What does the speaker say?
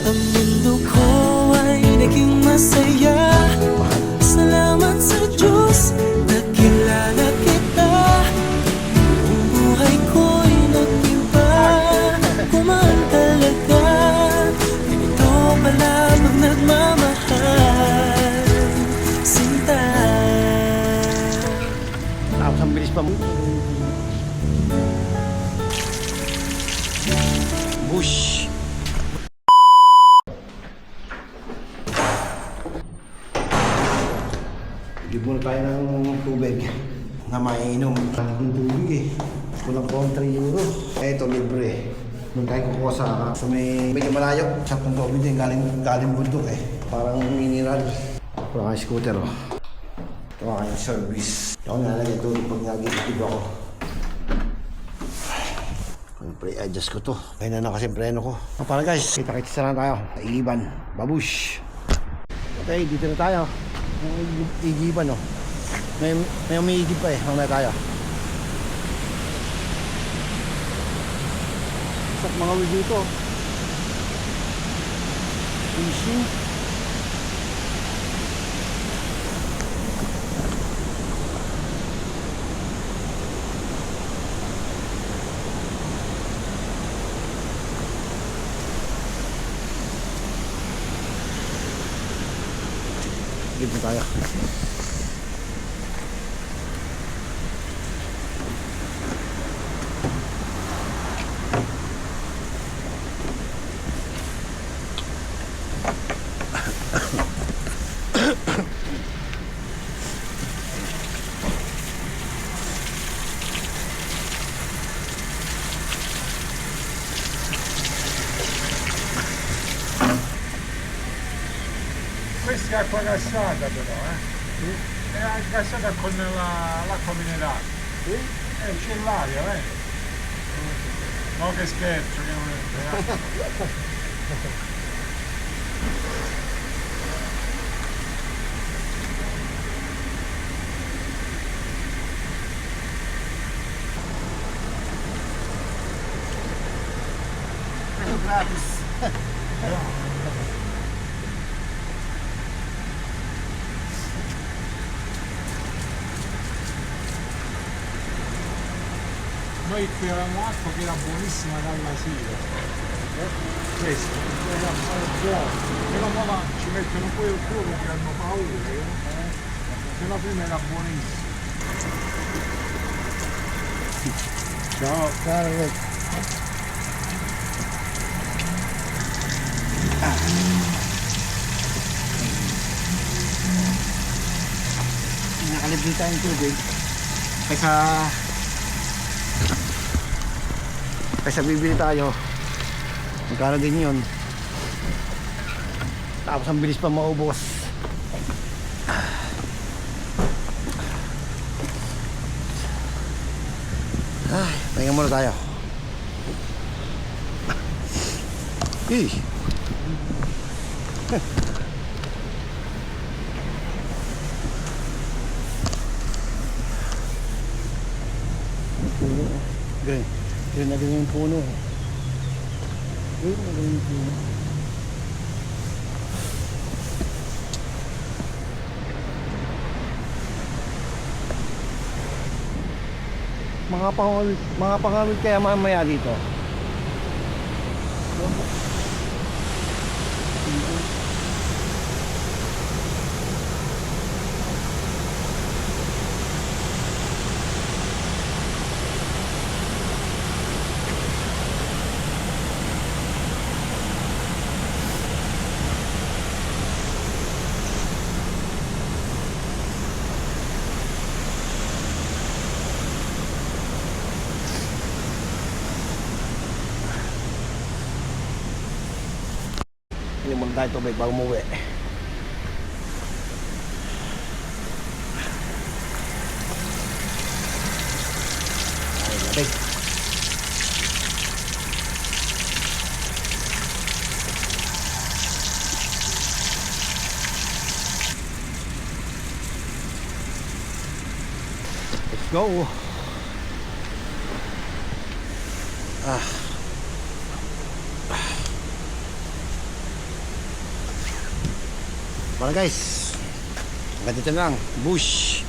Ang mundo ko ay naging masaya. Salamat sa Diyos, nakilala kita. Ang buhay ko'y nag-iba, kumaan talaga. Ganito pala pag nagmamahal, sinta. Tapos ang bilis pa mo. Bush. Bigyan muna tayo ng tubig na maiinom. Ang tubig eh. Kulang po ang 3 euro. Ito libre. Nung tayo kukuha sa may medyo malayo. Sa itong tubig din galing bundok eh. Parang mineral. Ito ang scooter oh. Ito ang service. Ito ang nalagay tubig pag nagigitib ako. Pre-adjust ko to. Kaya na kasi preno ko. Para guys, kita-kita na tayo. Sa Igiban. Babush. Okay, dito na tayo. Igiban oh. May umiigib pa eh. Mamaya tayo. Sak mga wheel dito. Fishing. Dito tayo. Questa è acqua gassata però, È gassata con l'acqua minerale. Sì? C'è l'aria, vedi? No che scherzo, che non Ano gratis? Noi tiravamo acqua che era buonissima dalla sera. Questa, era buona. Però ora ci mettono poi il cuore che hanno paura, Se la prima era buonissima. Ciao, caro. Nakalibre tayong tubig. Kaysa bibili tayo. Magkano din yun. Tapos ang bilis pa maubos. Ay, pahinga muna tayo. Eh. Green. Green na green yung puno. Green na green yung puno. Mga pangawit kaya mamaya dito. Hindi muna tayo tubig bago umuwi. Ay, labig. Let's go. Para guys, hanggang dito na lang. Bush!